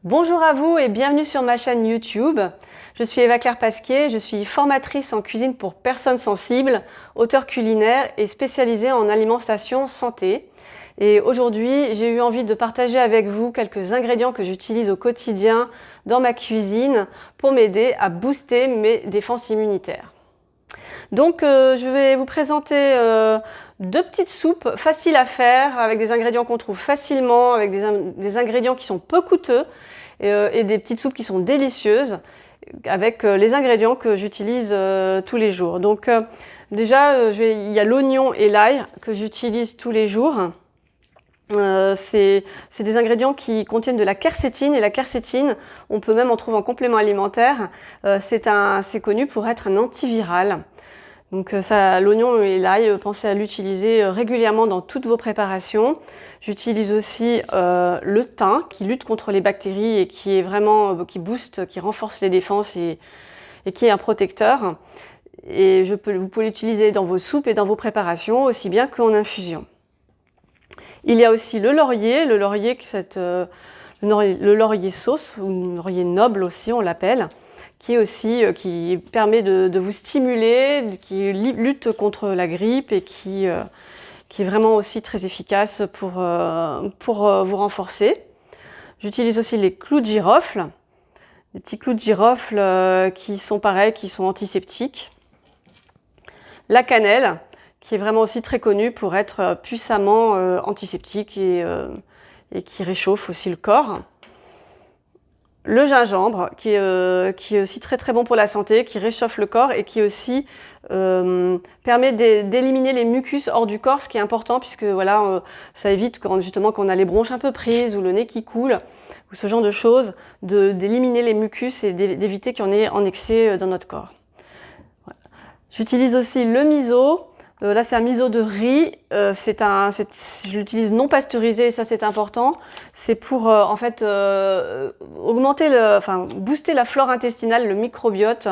Bonjour à vous et bienvenue sur ma chaîne YouTube. Je suis Eva-Claire Pasquier, je suis formatrice en cuisine pour personnes sensibles, auteure culinaire et spécialisée en alimentation santé. Et aujourd'hui, j'ai eu envie de partager avec vous quelques ingrédients que j'utilise au quotidien dans ma cuisine pour m'aider à booster mes défenses immunitaires. Donc je vais vous présenter deux petites soupes faciles à faire avec des ingrédients qu'on trouve facilement, avec des ingrédients qui sont peu coûteux et des petites soupes qui sont délicieuses avec les ingrédients que j'utilise tous les jours. Donc déjà il y a l'oignon et l'ail que j'utilise tous les jours. C'est des ingrédients qui contiennent de la quercétine et la quercétine, on peut même en trouver en complément alimentaire. C'est connu pour être un antiviral. Donc l'oignon et l'ail, pensez à l'utiliser régulièrement dans toutes vos préparations. J'utilise aussi le thym qui lutte contre les bactéries et qui est vraiment qui booste, qui renforce les défenses et qui est un protecteur. Et vous pouvez l'utiliser dans vos soupes et dans vos préparations aussi bien qu'en infusion. Il y a aussi le laurier sauce ou le laurier noble aussi on l'appelle, qui permet de vous stimuler, qui lutte contre la grippe et qui est vraiment aussi très efficace pour vous renforcer. J'utilise aussi les clous de girofle, des petits clous de girofle qui sont pareils, qui sont antiseptiques. La cannelle, qui est vraiment aussi très connue pour être puissamment antiseptique et qui réchauffe aussi le corps. Le gingembre, qui est aussi très très bon pour la santé, qui réchauffe le corps et qui aussi permet d'éliminer les mucus hors du corps, ce qui est important puisque voilà, ça évite justement quand on a les bronches un peu prises ou le nez qui coule ou ce genre de choses, d'éliminer les mucus et d'éviter qu'il y en ait en excès dans notre corps. Voilà. J'utilise aussi le miso. Là, c'est un miso de riz. Je l'utilise non pasteurisé, et ça c'est important. C'est pour en fait booster la flore intestinale, le microbiote,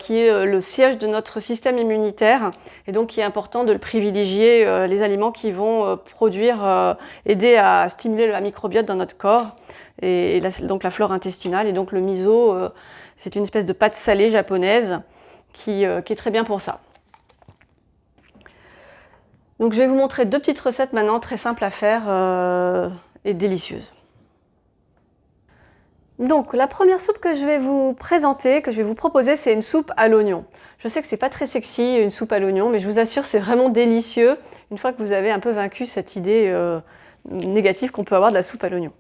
qui est le siège de notre système immunitaire. Et donc, il est important de le privilégier, les aliments qui vont aider à stimuler le microbiote dans notre corps. Et donc la flore intestinale. Et donc le miso, c'est une espèce de pâte salée japonaise qui est très bien pour ça. Donc je vais vous montrer deux petites recettes maintenant très simples à faire et délicieuses. Donc la première soupe que je vais vous présenter, que je vais vous proposer, c'est une soupe à l'oignon. Je sais que c'est pas très sexy une soupe à l'oignon, mais je vous assure c'est vraiment délicieux une fois que vous avez un peu vaincu cette idée négative qu'on peut avoir de la soupe à l'oignon.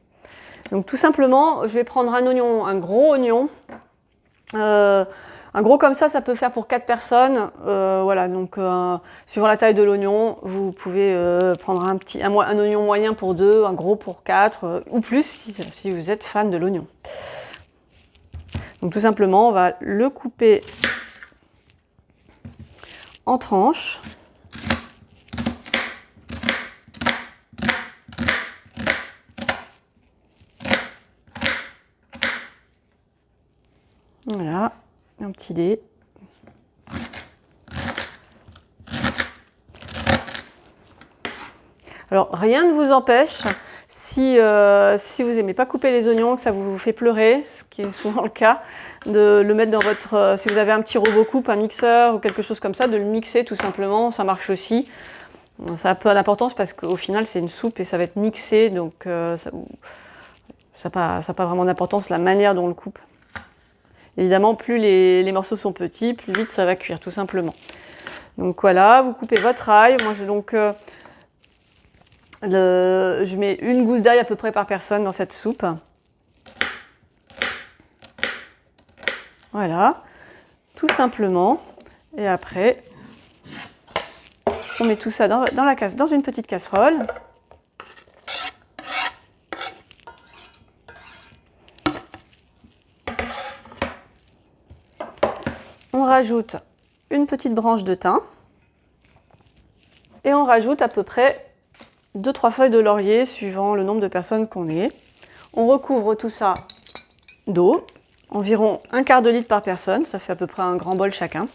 Donc tout simplement, je vais prendre un gros oignon. Un gros comme ça peut faire pour 4 personnes. Voilà, donc suivant la taille de l'oignon, vous pouvez prendre un oignon moyen pour 2, un gros pour 4 ou plus si vous êtes fan de l'oignon. Donc tout simplement, on va le couper en tranches. Voilà, un petit dé. Alors, rien ne vous empêche, si vous n'aimez pas couper les oignons, que ça vous fait pleurer, ce qui est souvent le cas, de le mettre dans si vous avez un petit robot coupe, un mixeur ou quelque chose comme ça, de le mixer tout simplement, ça marche aussi. Ça a peu d'importance parce qu'au final, c'est une soupe et ça va être mixé, donc ça n'a pas vraiment d'importance la manière dont on le coupe. Évidemment, plus les morceaux sont petits, plus vite ça va cuire, tout simplement. Donc voilà, vous coupez votre ail. Moi, je mets une gousse d'ail à peu près par personne dans cette soupe. Voilà, tout simplement. Et après, on met tout ça dans une petite casserole. On rajoute une petite branche de thym et on rajoute à peu près 2-3 feuilles de laurier suivant le nombre de personnes qu'on est. On recouvre tout ça d'eau, environ 1/4 de litre par personne, ça fait à peu près un grand bol chacun.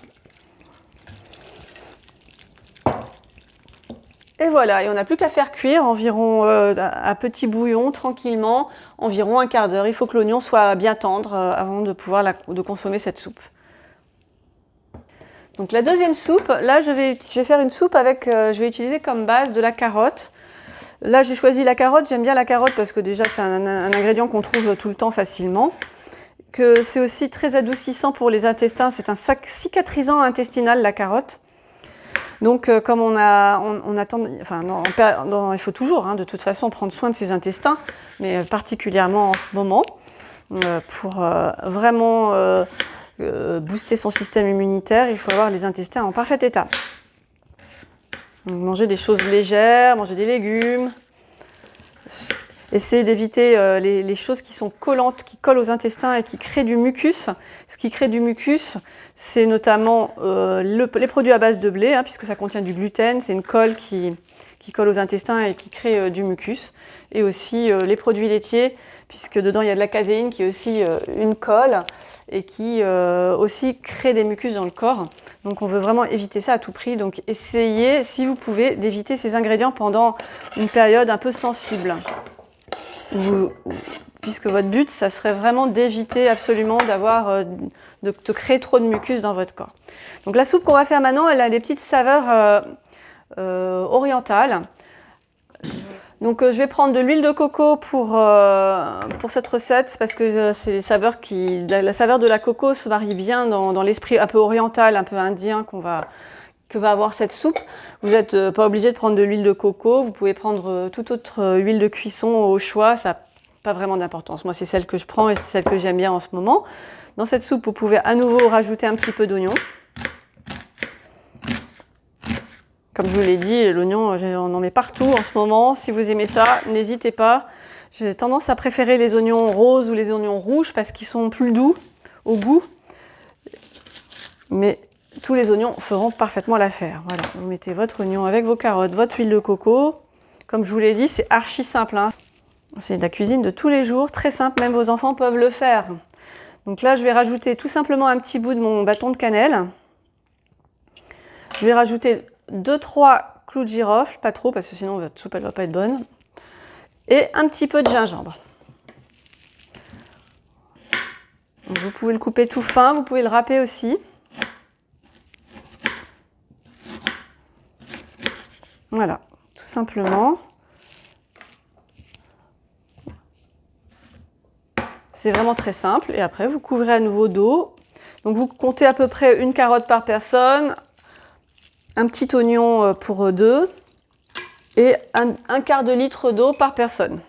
Et voilà, et on n'a plus qu'à faire cuire environ à petit bouillon, tranquillement, environ un quart d'heure. Il faut que l'oignon soit bien tendre avant de pouvoir de consommer cette soupe. Donc la deuxième soupe, là je vais faire une soupe avec, je vais utiliser comme base de la carotte. Là j'ai choisi la carotte, j'aime bien la carotte parce que déjà c'est un ingrédient qu'on trouve tout le temps facilement. Que c'est aussi très adoucissant pour les intestins, c'est un cicatrisant intestinal la carotte. Donc comme il faut toujours de toute façon prendre soin de ses intestins, mais particulièrement en ce moment, pour vraiment booster son système immunitaire, il faut avoir les intestins en parfait état. Donc, manger des choses légères, manger des légumes. Essayez d'éviter les choses qui sont collantes, qui collent aux intestins et qui créent du mucus. Ce qui crée du mucus, c'est notamment les produits à base de blé, puisque ça contient du gluten. C'est une colle qui colle aux intestins et qui crée du mucus. Et aussi les produits laitiers, puisque dedans il y a de la caséine qui est aussi une colle et qui aussi crée des mucus dans le corps. Donc on veut vraiment éviter ça à tout prix. Donc essayez, si vous pouvez, d'éviter ces ingrédients pendant une période un peu sensible. Puisque votre but, ça serait vraiment d'éviter absolument de créer trop de mucus dans votre corps. Donc la soupe qu'on va faire maintenant, elle a des petites saveurs orientales. Donc je vais prendre de l'huile de coco pour cette recette, parce que c'est les saveurs la saveur de la coco se marie bien dans l'esprit un peu oriental, un peu indien que va avoir cette soupe. Vous n'êtes pas obligé de prendre de l'huile de coco, vous pouvez prendre toute autre huile de cuisson au choix, ça n'a pas vraiment d'importance. Moi c'est celle que je prends et c'est celle que j'aime bien en ce moment. Dans cette soupe, vous pouvez à nouveau rajouter un petit peu d'oignon. Comme je vous l'ai dit, l'oignon, on en met partout en ce moment. Si vous aimez ça, n'hésitez pas. J'ai tendance à préférer les oignons roses ou les oignons rouges parce qu'ils sont plus doux au goût. Mais tous les oignons feront parfaitement l'affaire. Voilà, vous mettez votre oignon avec vos carottes, votre huile de coco. Comme je vous l'ai dit, c'est archi simple. C'est de la cuisine de tous les jours, très simple, même vos enfants peuvent le faire. Donc là, je vais rajouter tout simplement un petit bout de mon bâton de cannelle. Je vais rajouter 2-3 clous de girofle, pas trop parce que sinon votre soupe elle va pas être bonne. Et un petit peu de gingembre. Donc, vous pouvez le couper tout fin, vous pouvez le râper aussi. Voilà, tout simplement. C'est vraiment très simple. Et après, vous couvrez à nouveau d'eau. Donc vous comptez à peu près une carotte par personne, un petit oignon pour deux et un quart de litre d'eau par personne.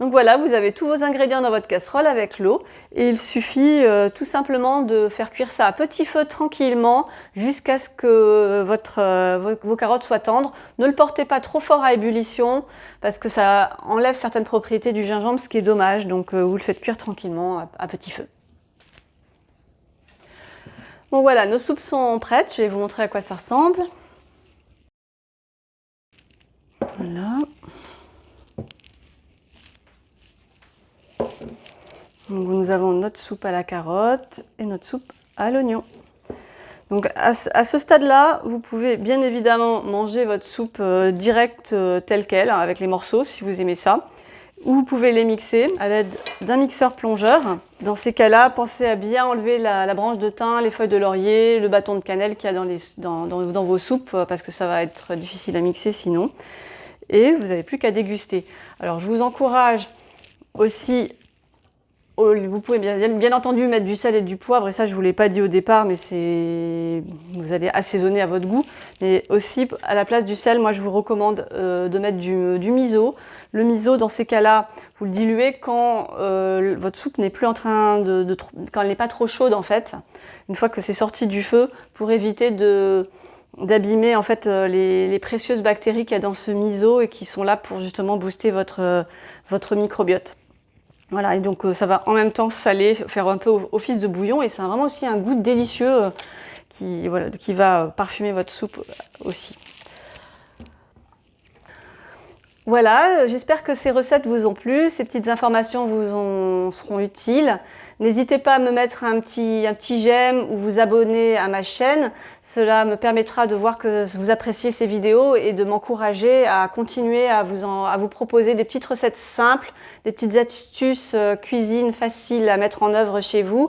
Donc voilà, vous avez tous vos ingrédients dans votre casserole avec l'eau et il suffit tout simplement de faire cuire ça à petit feu tranquillement jusqu'à ce que vos carottes soient tendres. Ne le portez pas trop fort à ébullition parce que ça enlève certaines propriétés du gingembre, ce qui est dommage. Donc vous le faites cuire tranquillement à petit feu. Bon voilà, nos soupes sont prêtes. Je vais vous montrer à quoi ça ressemble. Voilà. Donc, nous avons notre soupe à la carotte et notre soupe à l'oignon. Donc à ce stade-là, vous pouvez bien évidemment manger votre soupe directe telle qu'elle, avec les morceaux si vous aimez ça. Ou vous pouvez les mixer à l'aide d'un mixeur plongeur. Dans ces cas-là, pensez à bien enlever la branche de thym, les feuilles de laurier, le bâton de cannelle qu'il y a dans vos soupes, parce que ça va être difficile à mixer sinon. Et vous n'avez plus qu'à déguster. Alors je vous encourage aussi, vous pouvez bien entendu mettre du sel et du poivre, et ça je ne vous l'ai pas dit au départ, mais vous allez assaisonner à votre goût. Mais aussi, à la place du sel, moi je vous recommande de mettre du miso. Le miso, dans ces cas-là, vous le diluez quand votre soupe n'est plus en train quand elle n'est pas trop chaude en fait. Une fois que c'est sorti du feu, pour éviter d'abîmer en fait les précieuses bactéries qu'il y a dans ce miso et qui sont là pour justement booster votre microbiote. Voilà, et donc ça va en même temps saler, faire un peu office de bouillon, et ça a vraiment aussi un goût délicieux qui va parfumer votre soupe aussi. Voilà, j'espère que ces recettes vous ont plu, ces petites informations seront utiles. N'hésitez pas à me mettre un petit j'aime ou vous abonner à ma chaîne. Cela me permettra de voir que vous appréciez ces vidéos et de m'encourager à continuer à vous proposer des petites recettes simples, des petites astuces cuisine faciles à mettre en œuvre chez vous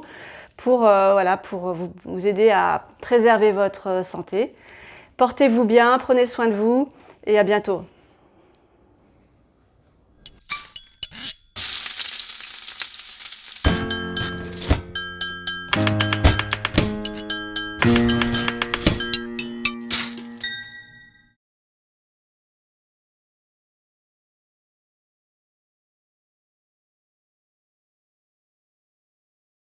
pour, voilà, pour vous aider à préserver votre santé. Portez-vous bien, prenez soin de vous et à bientôt.